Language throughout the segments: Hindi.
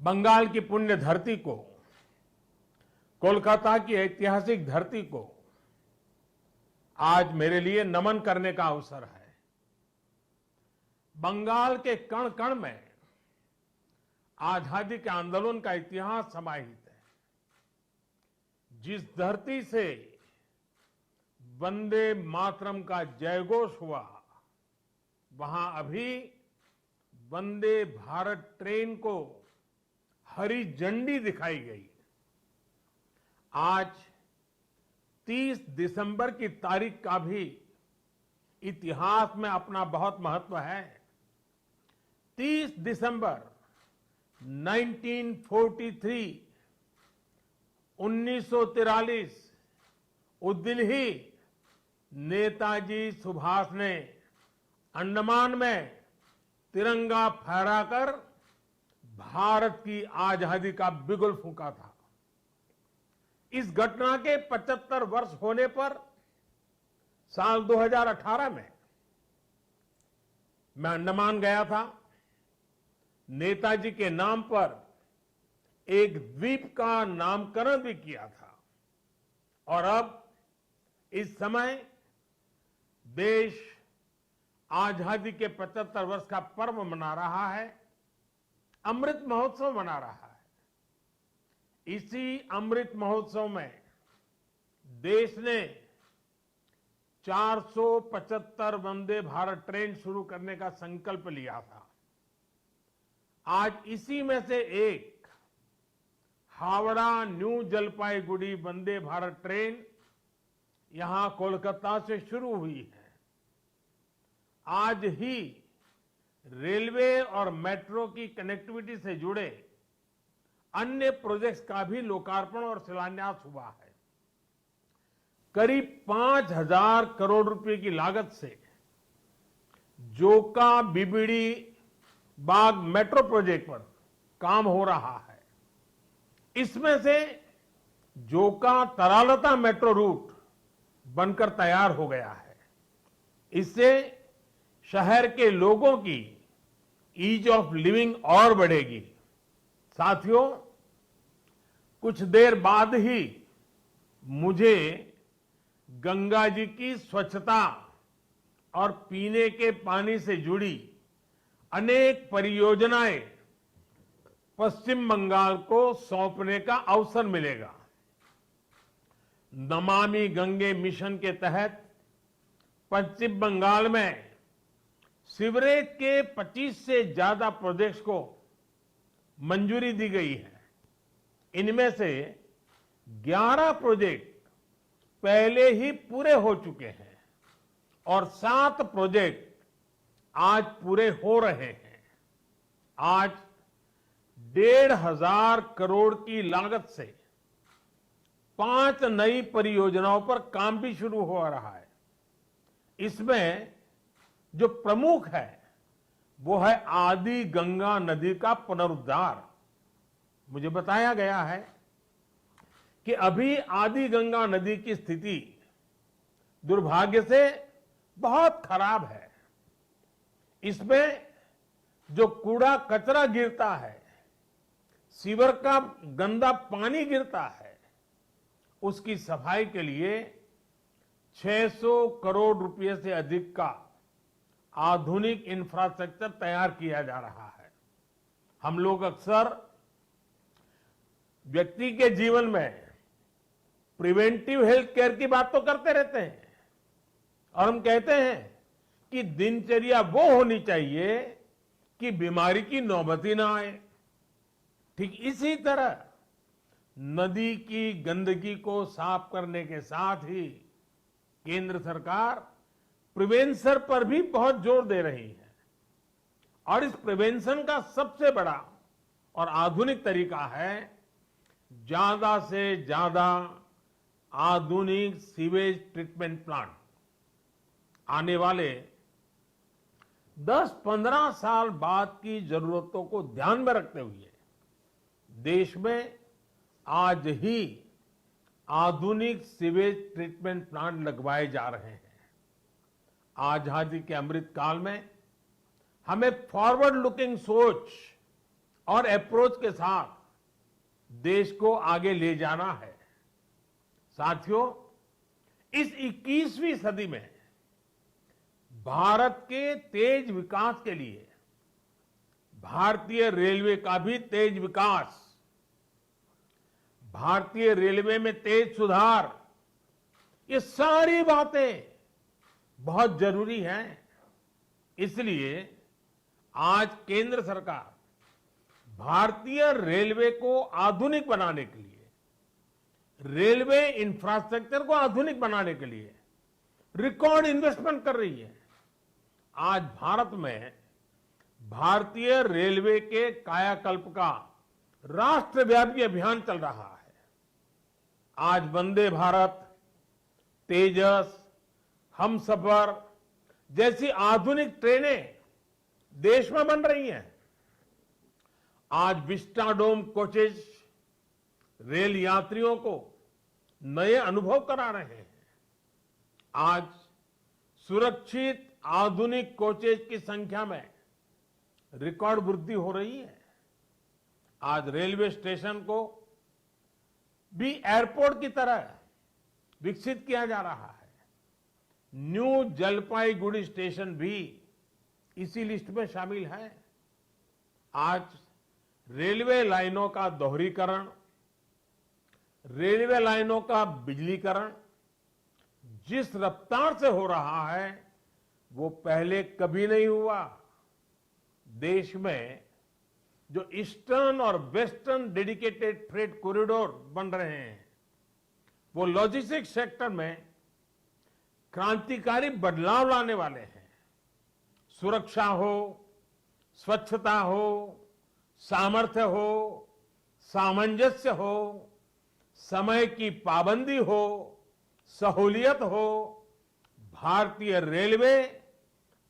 बंगाल की पुण्य धरती को, कोलकाता की ऐतिहासिक धरती को आज मेरे लिए नमन करने का अवसर है। बंगाल के कण कण में आजादी के आंदोलन का इतिहास समाहित है। जिस धरती से वंदे मातरम का जयघोष हुआ, वहां अभी वंदे भारत ट्रेन को हरी झंडी दिखाई गई। आज 30 दिसंबर की तारीख का भी इतिहास में अपना बहुत महत्व है। 30 दिसंबर 1943 1943 उस दिन ही नेताजी सुभाष ने अंडमान में तिरंगा फहराकर भारत की आजादी का बिगुल फूंका था। इस घटना के 75 वर्ष होने पर साल 2018 में मैं अंडमान गया था। नेताजी के नाम पर एक द्वीप का नामकरण भी किया था और अब इस समय देश आजादी के 75 वर्ष का पर्व मना रहा है, अमृत महोत्सव मना रहा है। इसी अमृत महोत्सव में देश ने 475 वंदे भारत ट्रेन शुरू करने का संकल्प लिया था। आज इसी में से एक हावड़ा न्यू जलपाईगुड़ी वंदे भारत ट्रेन यहां कोलकाता से शुरू हुई है। आज ही रेलवे और मेट्रो की कनेक्टिविटी से जुड़े अन्य प्रोजेक्ट्स का भी लोकार्पण और शिलान्यास हुआ है। करीब 5,000 करोड़ रुपए की लागत से जोका बीबीडी बाग मेट्रो प्रोजेक्ट पर काम हो रहा है। इसमें से जोका तरालता मेट्रो रूट बनकर तैयार हो गया है। इससे शहर के लोगों की ईज ऑफ लिविंग और बढ़ेगी। साथियों, कुछ देर बाद ही मुझे गंगा जी की स्वच्छता और पीने के पानी से जुड़ी अनेक परियोजनाएं पश्चिम बंगाल को सौंपने का अवसर मिलेगा। नमामि गंगे मिशन के तहत पश्चिम बंगाल में सीवरेज के 25 से ज्यादा प्रोजेक्ट्स को मंजूरी दी गई है। इनमें से 11 प्रोजेक्ट पहले ही पूरे हो चुके हैं और 7 प्रोजेक्ट आज पूरे हो रहे हैं। आज 1,500 करोड़ की लागत से 5 नई परियोजनाओं पर काम भी शुरू हो रहा है। इसमें जो प्रमुख है वो है आदि गंगा नदी का पुनरुद्धार। मुझे बताया गया है कि अभी आदि गंगा नदी की स्थिति दुर्भाग्य से बहुत खराब है। इसमें जो कूड़ा कचरा गिरता है, सीवर का गंदा पानी गिरता है, उसकी सफाई के लिए 600 करोड़ रुपए से अधिक का आधुनिक इंफ्रास्ट्रक्चर तैयार किया जा रहा है। हम लोग अक्सर व्यक्ति के जीवन में प्रिवेंटिव हेल्थ केयर की बात तो करते रहते हैं और हम कहते हैं कि दिनचर्या वो होनी चाहिए कि बीमारी की नौबत ही ना आए। ठीक इसी तरह नदी की गंदगी को साफ करने के साथ ही केंद्र सरकार प्रिवेंशन पर भी बहुत जोर दे रही है और इस प्रिवेंशन का सबसे बड़ा और आधुनिक तरीका है ज्यादा से ज्यादा आधुनिक सीवेज ट्रीटमेंट प्लांट। आने वाले 10-15 साल बाद की जरूरतों को ध्यान में रखते हुए देश में आज ही आधुनिक सीवेज ट्रीटमेंट प्लांट लगवाए जा रहे हैं। आजादी के अमृत काल में हमें फॉरवर्ड लुकिंग सोच और अप्रोच के साथ देश को आगे ले जाना है। साथियों, इस 21वीं सदी में भारत के तेज विकास के लिए भारतीय रेलवे का भी तेज विकास, भारतीय रेलवे में तेज सुधार, ये सारी बातें बहुत जरूरी हैं। इसलिए आज केंद्र सरकार भारतीय रेलवे को आधुनिक बनाने के लिए, रेलवे इंफ्रास्ट्रक्चर को आधुनिक बनाने के लिए रिकॉर्ड इन्वेस्टमेंट कर रही है। आज भारत में भारतीय रेलवे के कायाकल्प का राष्ट्रव्यापी अभियान चल रहा है। आज वंदे भारत, तेजस, हमसफर जैसी आधुनिक ट्रेनें देश में बन रही हैं। आज विस्टाडोम कोचेज रेल यात्रियों को नए अनुभव करा रहे हैं। आज सुरक्षित आधुनिक कोचेज की संख्या में रिकॉर्ड वृद्धि हो रही है। आज रेलवे स्टेशन को भी एयरपोर्ट की तरह विकसित किया जा रहा है। न्यू जलपाईगुड़ी स्टेशन भी इसी लिस्ट में शामिल है। आज रेलवे लाइनों का दोहरीकरण, रेलवे लाइनों का बिजलीकरण जिस रफ्तार से हो रहा है वो पहले कभी नहीं हुआ। देश में जो ईस्टर्न और वेस्टर्न डेडिकेटेड फ्रेट कॉरिडोर बन रहे हैं वो लॉजिस्टिक्स सेक्टर में क्रांतिकारी बदलाव लाने वाले हैं। सुरक्षा हो, स्वच्छता हो, सामर्थ्य हो, सामंजस्य हो, समय की पाबंदी हो, सहूलियत हो, भारतीय रेलवे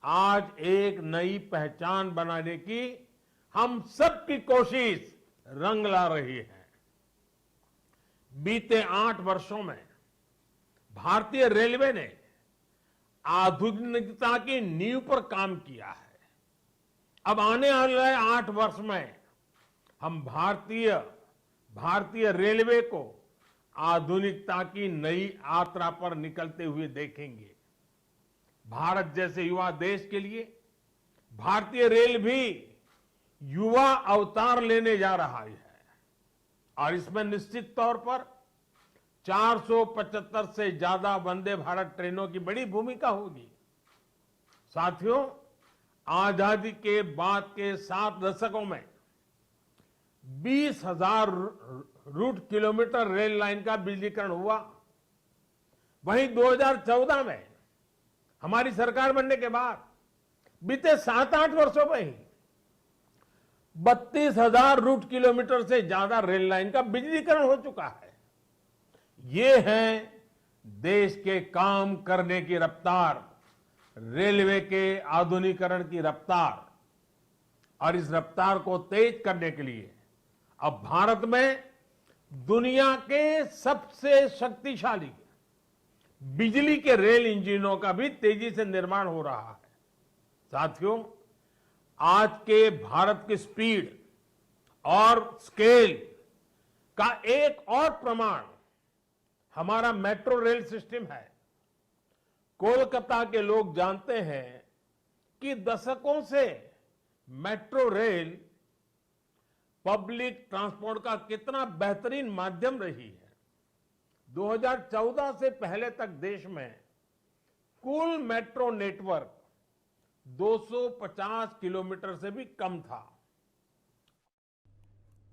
आज एक नई पहचान बनाने की हम सबकी कोशिश रंग ला रही है। बीते 8 वर्षों में भारतीय रेलवे ने आधुनिकता की नींव पर काम किया है। अब आने वाले 8 वर्ष में हम भारतीय रेलवे को आधुनिकता की नई यात्रा पर निकलते हुए देखेंगे। भारत जैसे युवा देश के लिए भारतीय रेल भी युवा अवतार लेने जा रहा है और इसमें निश्चित तौर पर 475 से ज्यादा वंदे भारत ट्रेनों की बड़ी भूमिका होगी। साथियों, आजादी के बाद के 7 दशकों में 20,000 रूट किलोमीटर रेल लाइन का बिजलीकरण हुआ। वहीं 2014 में हमारी सरकार बनने के बाद बीते 7-8 वर्षों में ही 32,000 रूट किलोमीटर से ज्यादा रेल लाइन का बिजलीकरण हो चुका है। ये है देश के काम करने की रफ्तार, रेलवे के आधुनिकीकरण की रफ्तार। और इस रफ्तार को तेज करने के लिए अब भारत में दुनिया के सबसे शक्तिशाली बिजली के रेल इंजनों का भी तेजी से निर्माण हो रहा है। साथियों, आज के भारत की स्पीड और स्केल का एक और प्रमाण हमारा मेट्रो रेल सिस्टम है। कोलकाता के लोग जानते हैं कि दशकों से मेट्रो रेल पब्लिक ट्रांसपोर्ट का कितना बेहतरीन माध्यम रही है। 2014 से पहले तक देश में कुल मेट्रो नेटवर्क 250 किलोमीटर से भी कम था।